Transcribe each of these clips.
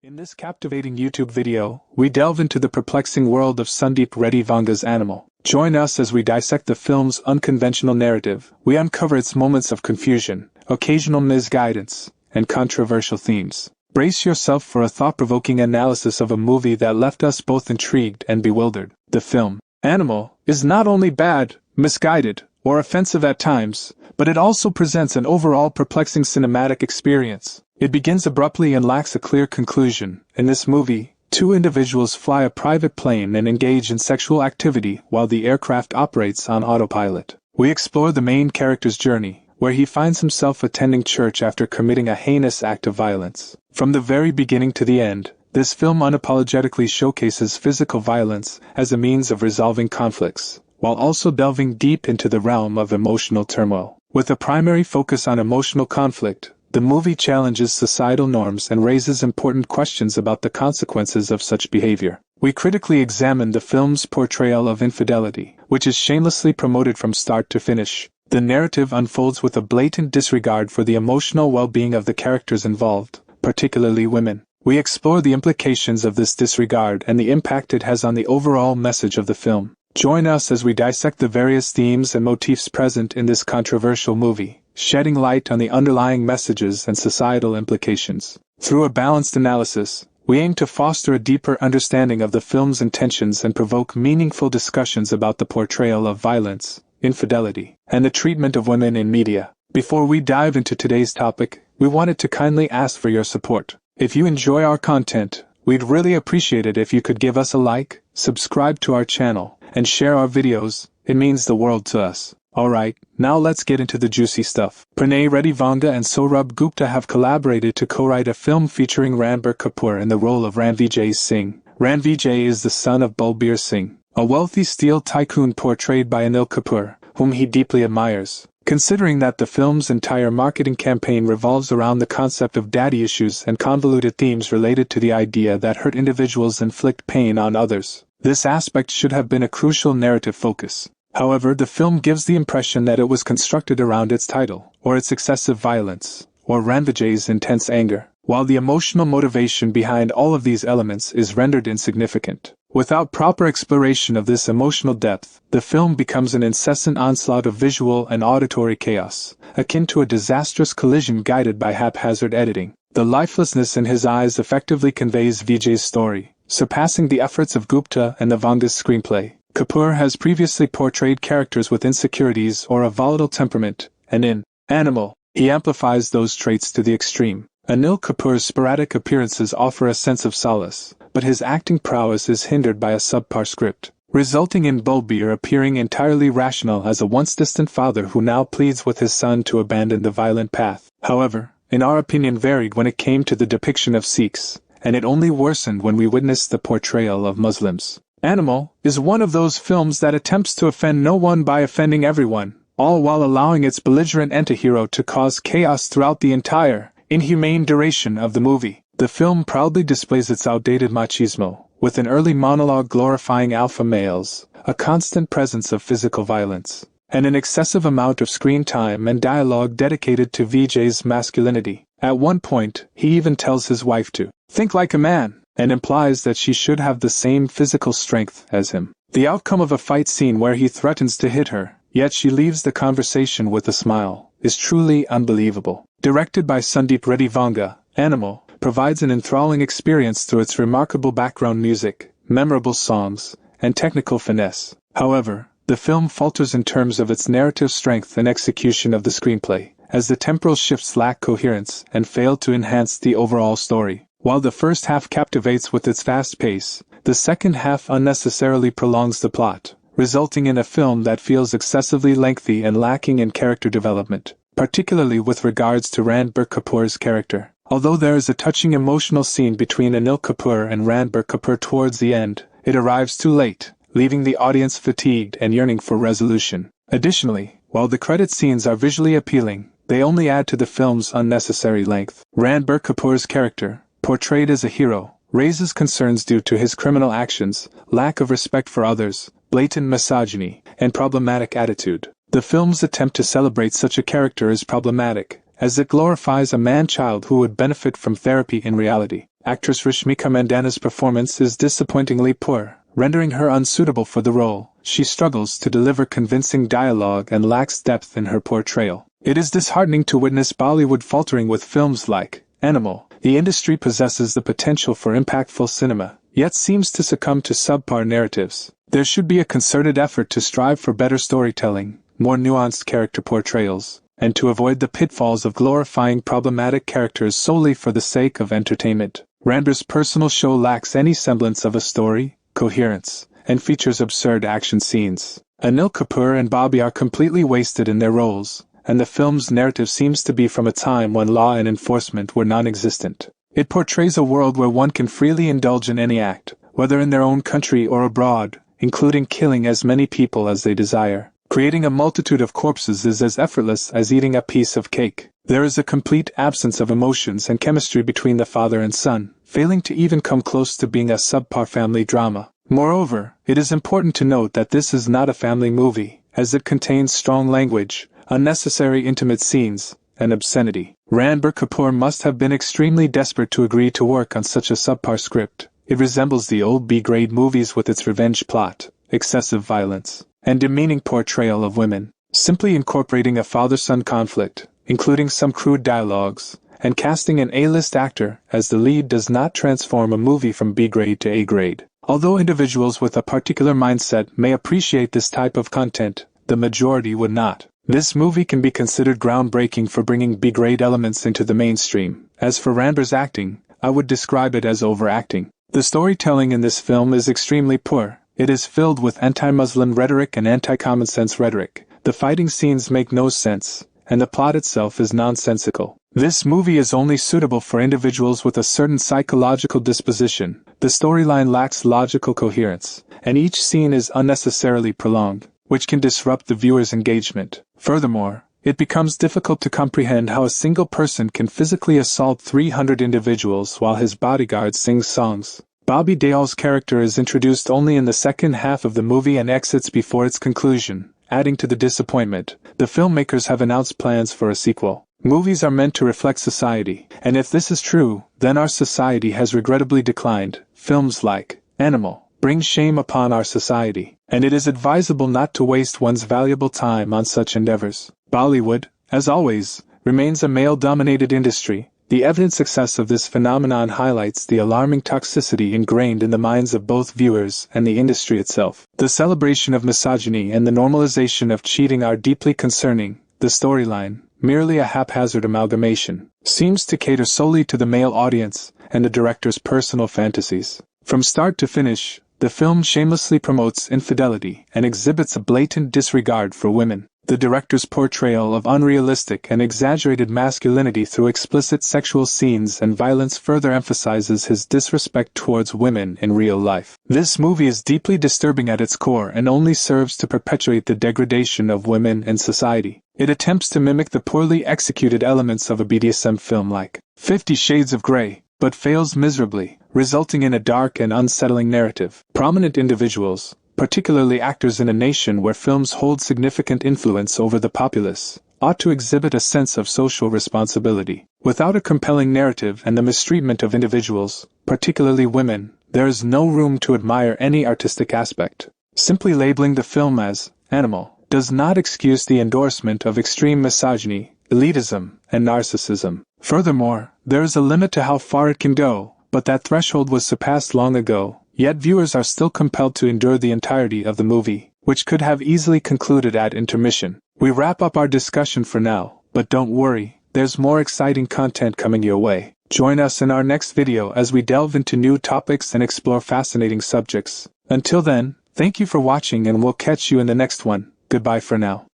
In this captivating YouTube video, we delve into the perplexing world of Sandeep Reddy Vanga's Animal. Join us as we dissect the film's unconventional narrative. We uncover its moments of confusion, occasional misguidance, and controversial themes. Brace yourself for a thought-provoking analysis of a movie that left us both intrigued and bewildered. The film, Animal, is not only bad, misguided, or offensive at times, but it also presents an overall perplexing cinematic experience. It begins abruptly and lacks a clear conclusion. In this movie, two individuals fly a private plane and engage in sexual activity while the aircraft operates on autopilot. We explore the main character's journey, where he finds himself attending church after committing a heinous act of violence. From the very beginning to the end, this film unapologetically showcases physical violence as a means of resolving conflicts, while also delving deep into the realm of emotional turmoil. With a primary focus on emotional conflict, the movie challenges societal norms and raises important questions about the consequences of such behavior. We critically examine the film's portrayal of infidelity, which is shamelessly promoted from start to finish. The narrative unfolds with a blatant disregard for the emotional well-being of the characters involved, particularly women. We explore the implications of this disregard and the impact it has on the overall message of the film. Join us as we dissect the various themes and motifs present in this controversial movie, shedding light on the underlying messages and societal implications. Through a balanced analysis, we aim to foster a deeper understanding of the film's intentions and provoke meaningful discussions about the portrayal of violence, infidelity, and the treatment of women in media. Before we dive into today's topic, we wanted to kindly ask for your support. If you enjoy our content, we'd really appreciate it if you could give us a like, subscribe to our channel, and share our videos. It means the world to us. Alright, now let's get into the juicy stuff. Pranay Reddy Vanga and Saurabh Gupta have collaborated to co-write a film featuring Ranbir Kapoor in the role of Ranvijay Singh. Ranvijay is the son of Balbir Singh, a wealthy steel tycoon portrayed by Anil Kapoor, whom he deeply admires. Considering that the film's entire marketing campaign revolves around the concept of daddy issues and convoluted themes related to the idea that hurt individuals inflict pain on others, this aspect should have been a crucial narrative focus. However, the film gives the impression that it was constructed around its title, or its excessive violence, or Ranvijay's intense anger, while the emotional motivation behind all of these elements is rendered insignificant. Without proper exploration of this emotional depth, the film becomes an incessant onslaught of visual and auditory chaos, akin to a disastrous collision guided by haphazard editing. The lifelessness in his eyes effectively conveys Vijay's story, surpassing the efforts of Gupta and the Vanga's screenplay. Kapoor has previously portrayed characters with insecurities or a volatile temperament, and in Animal, he amplifies those traits to the extreme. Anil Kapoor's sporadic appearances offer a sense of solace, but his acting prowess is hindered by a subpar script, resulting in Balbir appearing entirely rational as a once-distant father who now pleads with his son to abandon the violent path. However, in our opinion varied when it came to the depiction of Sikhs, and it only worsened when we witnessed the portrayal of Muslims. Animal is one of those films that attempts to offend no one by offending everyone, all while allowing its belligerent antihero to cause chaos throughout the entire, inhumane duration of the movie. The film proudly displays its outdated machismo, with an early monologue glorifying alpha males, a constant presence of physical violence, and an excessive amount of screen time and dialogue dedicated to Vijay's masculinity. At one point, he even tells his wife to think like a man, and implies that she should have the same physical strength as him. The outcome of a fight scene where he threatens to hit her, yet she leaves the conversation with a smile, is truly unbelievable. Directed by Sandeep Reddy Vanga, Animal provides an enthralling experience through its remarkable background music, memorable songs, and technical finesse. However, the film falters in terms of its narrative strength and execution of the screenplay, as the temporal shifts lack coherence and fail to enhance the overall story. While the first half captivates with its fast pace, the second half unnecessarily prolongs the plot, resulting in a film that feels excessively lengthy and lacking in character development, particularly with regards to Ranbir Kapoor's character. Although there is a touching emotional scene between Anil Kapoor and Ranbir Kapoor towards the end, it arrives too late, leaving the audience fatigued and yearning for resolution. Additionally, while the credit scenes are visually appealing, they only add to the film's unnecessary length. Ranbir Kapoor's character, portrayed as a hero, raises concerns due to his criminal actions, lack of respect for others, blatant misogyny, and problematic attitude. The film's attempt to celebrate such a character is problematic, as it glorifies a man-child who would benefit from therapy in reality. Actress Rashmika Mandanna's performance is disappointingly poor, rendering her unsuitable for the role. She struggles to deliver convincing dialogue and lacks depth in her portrayal. It is disheartening to witness Bollywood faltering with films like Animal. The industry possesses the potential for impactful cinema, yet seems to succumb to subpar narratives. There should be a concerted effort to strive for better storytelling, more nuanced character portrayals, and to avoid the pitfalls of glorifying problematic characters solely for the sake of entertainment. Ranbir's personal show lacks any semblance of a story, coherence, and features absurd action scenes. Anil Kapoor and Bobby are completely wasted in their roles, and the film's narrative seems to be from a time when law and enforcement were non-existent. It portrays a world where one can freely indulge in any act, whether in their own country or abroad, including killing as many people as they desire. Creating a multitude of corpses is as effortless as eating a piece of cake. There is a complete absence of emotions and chemistry between the father and son, failing to even come close to being a subpar family drama. Moreover, it is important to note that this is not a family movie, as it contains strong language, unnecessary intimate scenes, and obscenity. Ranbir Kapoor must have been extremely desperate to agree to work on such a subpar script. It resembles the old B-grade movies with its revenge plot, excessive violence, and demeaning portrayal of women. Simply incorporating a father-son conflict, including some crude dialogues, and casting an A-list actor as the lead does not transform a movie from B-grade to A-grade. Although individuals with a particular mindset may appreciate this type of content, the majority would not. This movie can be considered groundbreaking for bringing B-grade elements into the mainstream. As for Ranbir's acting, I would describe it as overacting. The storytelling in this film is extremely poor. It is filled with anti-Muslim rhetoric and anti-common-sense rhetoric. The fighting scenes make no sense, and the plot itself is nonsensical. This movie is only suitable for individuals with a certain psychological disposition. The storyline lacks logical coherence, and each scene is unnecessarily prolonged, which can disrupt the viewer's engagement. Furthermore, it becomes difficult to comprehend how a single person can physically assault 300 individuals while his bodyguard sings songs. Bobby Deol's character is introduced only in the second half of the movie and exits before its conclusion, adding to the disappointment. The filmmakers have announced plans for a sequel. Movies are meant to reflect society, and if this is true, then our society has regrettably declined. Films like Animal bring shame upon our society, and it is advisable not to waste one's valuable time on such endeavors. Bollywood, as always, remains a male-dominated industry. The evident success of this phenomenon highlights the alarming toxicity ingrained in the minds of both viewers and the industry itself. The celebration of misogyny and the normalization of cheating are deeply concerning. The storyline, merely a haphazard amalgamation, seems to cater solely to the male audience and the director's personal fantasies. From start to finish, the film shamelessly promotes infidelity and exhibits a blatant disregard for women. The director's portrayal of unrealistic and exaggerated masculinity through explicit sexual scenes and violence further emphasizes his disrespect towards women in real life. This movie is deeply disturbing at its core and only serves to perpetuate the degradation of women in society. It attempts to mimic the poorly executed elements of a BDSM film like 50 Shades of Grey, but fails miserably, resulting in a dark and unsettling narrative. Prominent individuals, particularly actors in a nation where films hold significant influence over the populace, ought to exhibit a sense of social responsibility. Without a compelling narrative and the mistreatment of individuals, particularly women, there is no room to admire any artistic aspect. Simply labeling the film as Animal does not excuse the endorsement of extreme misogyny, elitism, and narcissism. Furthermore, there is a limit to how far it can go, but that threshold was surpassed long ago. Yet viewers are still compelled to endure the entirety of the movie, which could have easily concluded at intermission. We wrap up our discussion for now, but don't worry, there's more exciting content coming your way. Join us in our next video as we delve into new topics and explore fascinating subjects. Until then, thank you for watching and we'll catch you in the next one. Goodbye for now.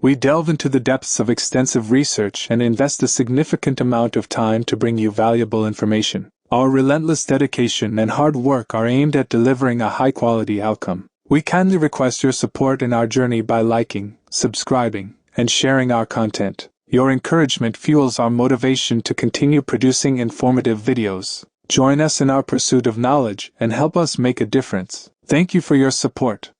We delve into the depths of extensive research and invest a significant amount of time to bring you valuable information. Our relentless dedication and hard work are aimed at delivering a high-quality outcome. We kindly request your support in our journey by liking, subscribing, and sharing our content. Your encouragement fuels our motivation to continue producing informative videos. Join us in our pursuit of knowledge and help us make a difference. Thank you for your support.